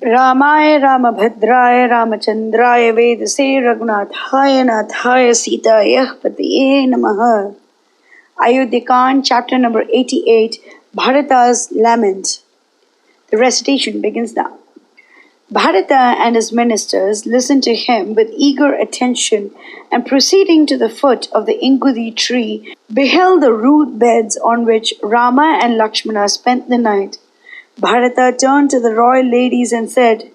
Ramaya Ramabhadraya Ramachandraya Vedase Raghunathaya Nathaya Sitaya Patiye Namaha. Ayodhya chapter number 88, Bharata's lament. The recitation begins now. Bharata and his ministers listened to him with eager attention, and proceeding to the foot of the Ingudi tree, beheld the rude beds on which Rama and Lakshmana spent the night. Bharata turned to the royal ladies and said,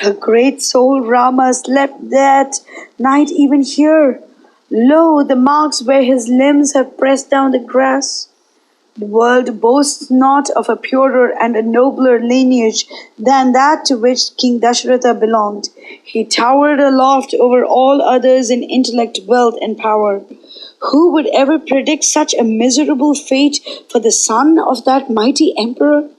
"The great soul Rama slept that night even here. Lo, the marks where his limbs have pressed down the grass. The world boasts not of a purer and a nobler lineage than that to which King Dasharatha belonged. He towered aloft over all others in intellect, wealth, and power. Who would ever predict such a miserable fate for the son of that mighty emperor?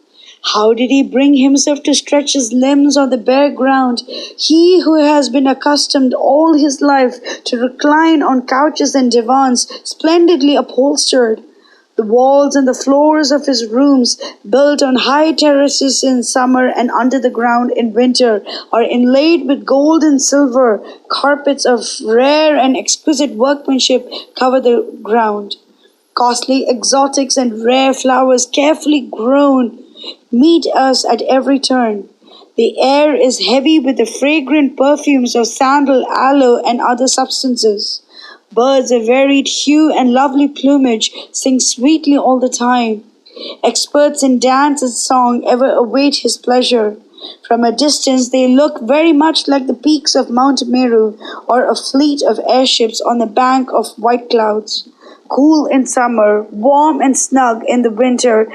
How did he bring himself to stretch his limbs on the bare ground, he who has been accustomed all his life to recline on couches and divans splendidly upholstered? The walls and the floors of his rooms, built on high terraces in summer and under the ground in winter, are inlaid with gold and silver. Carpets of rare and exquisite workmanship cover the ground. Costly exotics and rare flowers, carefully grown, meet us at every turn. The air is heavy with the fragrant perfumes of sandal, aloe, and other substances. Birds of varied hue and lovely plumage sing sweetly all the time. Experts in dance and song ever await his pleasure. From a distance they look very much like the peaks of Mount Meru or a fleet of airships on the bank of white clouds. Cool in summer, warm and snug in the winter,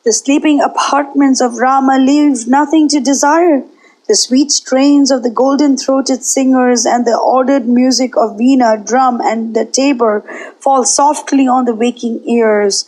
the sleeping apartments of Rama leave nothing to desire. The sweet strains of the golden-throated singers and the ordered music of veena, drum, and the tabor fall softly on the waking ears,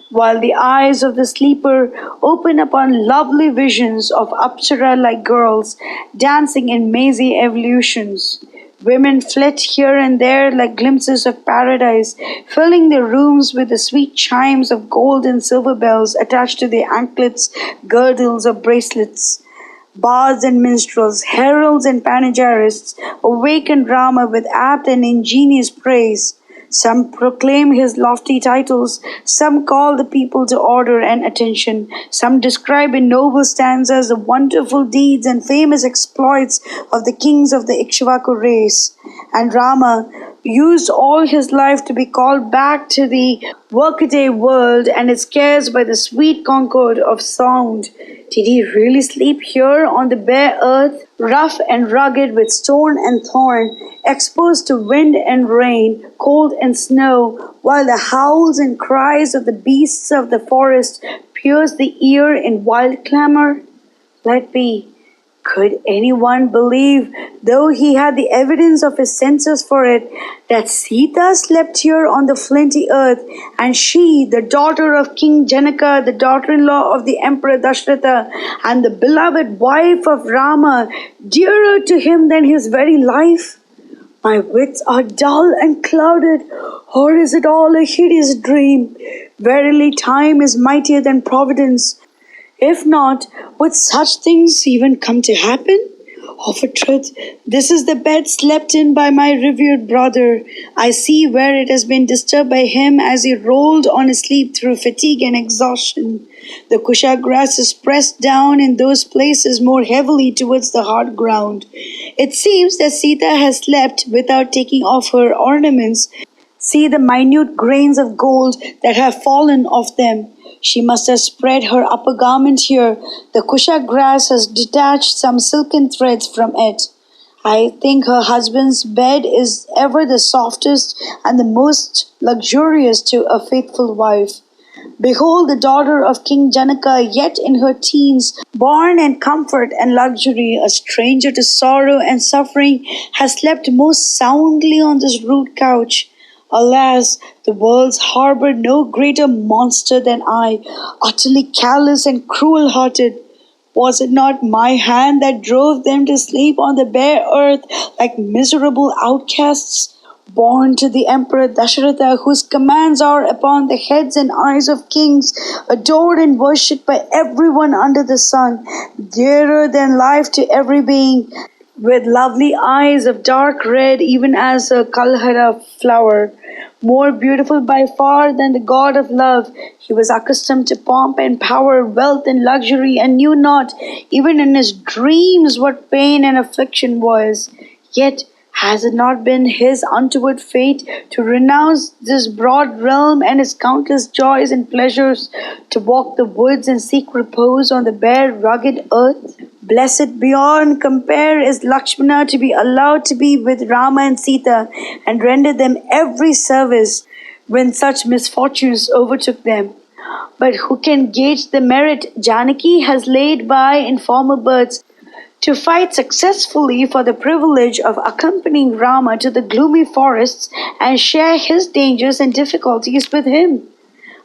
while the eyes of the sleeper open upon lovely visions of Apsara-like girls dancing in mazy evolutions. Women flit here and there like glimpses of paradise, filling their rooms with the sweet chimes of gold and silver bells attached to their anklets, girdles, or bracelets. Bards and minstrels, heralds and panegyrists awaken Rama with apt and ingenious praise. Some proclaim his lofty titles, some call the people to order and attention, some describe in noble stanzas the wonderful deeds and famous exploits of the kings of the Ikshvaku race. And Rama used all his life to be called back to the workaday world and its cares by the sweet concord of sound. Did he really sleep here on the bare earth, rough and rugged with stone and thorn, exposed to wind and rain, cold and snow, while the howls and cries of the beasts of the forest pierce the ear in wild clamor? Let be. Could anyone believe, though he had the evidence of his senses for it, that Sita slept here on the flinty earth, and she, the daughter of King Janaka, the daughter-in-law of the Emperor Dasharatha, and the beloved wife of Rama, dearer to him than his very life? My wits are dull and clouded, or is it all a hideous dream? Verily, time is mightier than providence. If not, would such things even come to happen? Of a truth, this is the bed slept in by my revered brother. I see where it has been disturbed by him as he rolled on his sleep through fatigue and exhaustion. The kusha grass is pressed down in those places more heavily towards the hard ground. It seems that Sita has slept without taking off her ornaments. See the minute grains of gold that have fallen off them. She must have spread her upper garment here. The kusha grass has detached some silken threads from it. I think her husband's bed is ever the softest and the most luxurious to a faithful wife. Behold the daughter of King Janaka, yet in her teens, born in comfort and luxury, a stranger to sorrow and suffering, has slept most soundly on this rude couch. Alas, the world's harbored no greater monster than I, utterly callous and cruel-hearted. Was it not my hand that drove them to sleep on the bare earth like miserable outcasts? born to the Emperor Dasharatha, whose commands are upon the heads and eyes of kings, adored and worshipped by everyone under the sun, dearer than life to every being, with lovely eyes of dark red, even as a kalhara flower, more beautiful by far than the god of love. He was accustomed to pomp and power, wealth and luxury, and knew not, even in his dreams, what pain and affliction was. Yet has it not been his untoward fate to renounce this broad realm and its countless joys and pleasures, to walk the woods and seek repose on the bare, rugged earth? Blessed beyond compare is Lakshmana to be allowed to be with Rama and Sita and render them every service when such misfortunes overtook them. But who can gauge the merit Janaki has laid by in former births to fight successfully for the privilege of accompanying Rama to the gloomy forests and share his dangers and difficulties with him?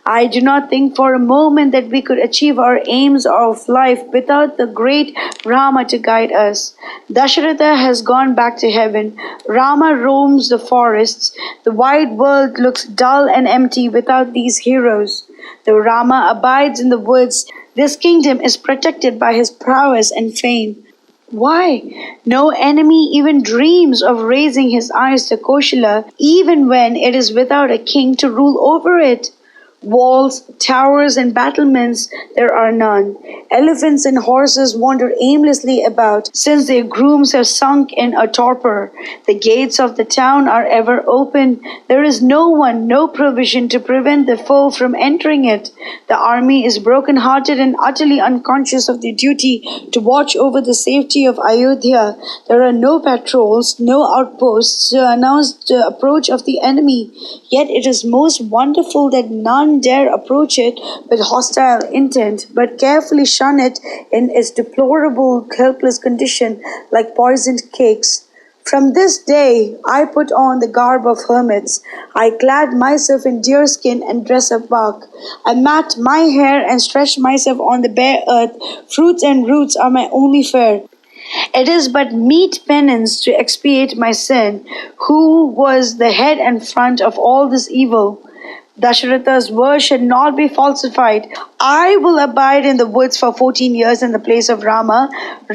I do not think for a moment that we could achieve our aims of life without the great Rama to guide us. Dasharatha has gone back to heaven. Rama roams the forests. The wide world looks dull and empty without these heroes. Though Rama abides in the woods, this kingdom is protected by his prowess and fame. Why? No enemy even dreams of raising his eyes to Koshala, even when it is without a king to rule over it. Walls, towers, and battlements there are none. Elephants and horses wander aimlessly about, since their grooms have sunk in a torpor. The gates of the town are ever open. There is no one, no provision to prevent the foe from entering it. The army is broken-hearted and utterly unconscious of their duty to watch over the safety of Ayodhya. There are no patrols, no outposts to announce the approach of the enemy. Yet it is most wonderful that none dare approach it with hostile intent, but carefully shun it in its deplorable, helpless condition, like poisoned cakes. From this day I put on the garb of hermits. I clad myself in deerskin and dress of bark. I mat my hair and stretch myself on the bare earth. Fruits and roots are my only fare. It is but meet penance to expiate my sin, who was the head and front of all this evil. Dasharatha's words should not be falsified. I will abide in the woods for 14 years in the place of Rama.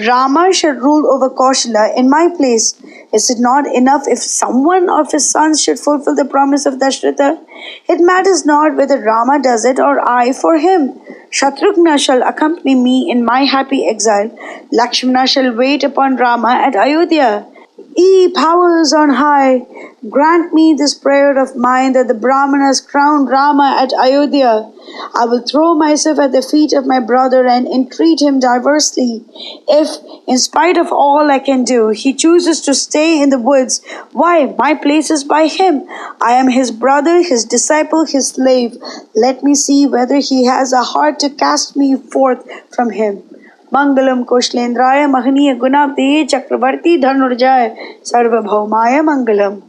Rama should rule over Kaushala in my place. Is it not enough if someone of his sons should fulfill the promise of Dasharatha? It matters not whether Rama does it or I for him. Shatrughna shall accompany me in my happy exile. Lakshmana shall wait upon Rama at Ayodhya. Ye powers on high, grant me this prayer of mine that the Brahmanas crown Rama at Ayodhya. I will throw myself at the feet of my brother and entreat him diversely. If, in spite of all I can do, he chooses to stay in the woods, why, my place is by him. I am his brother, his disciple, his slave. Let me see whether he has a heart to cast me forth from him. Mangalam Koslendraya Mahaniya Gunabdi Chakravarti Dhanurjaya Sarvabhaumaya Mangalam.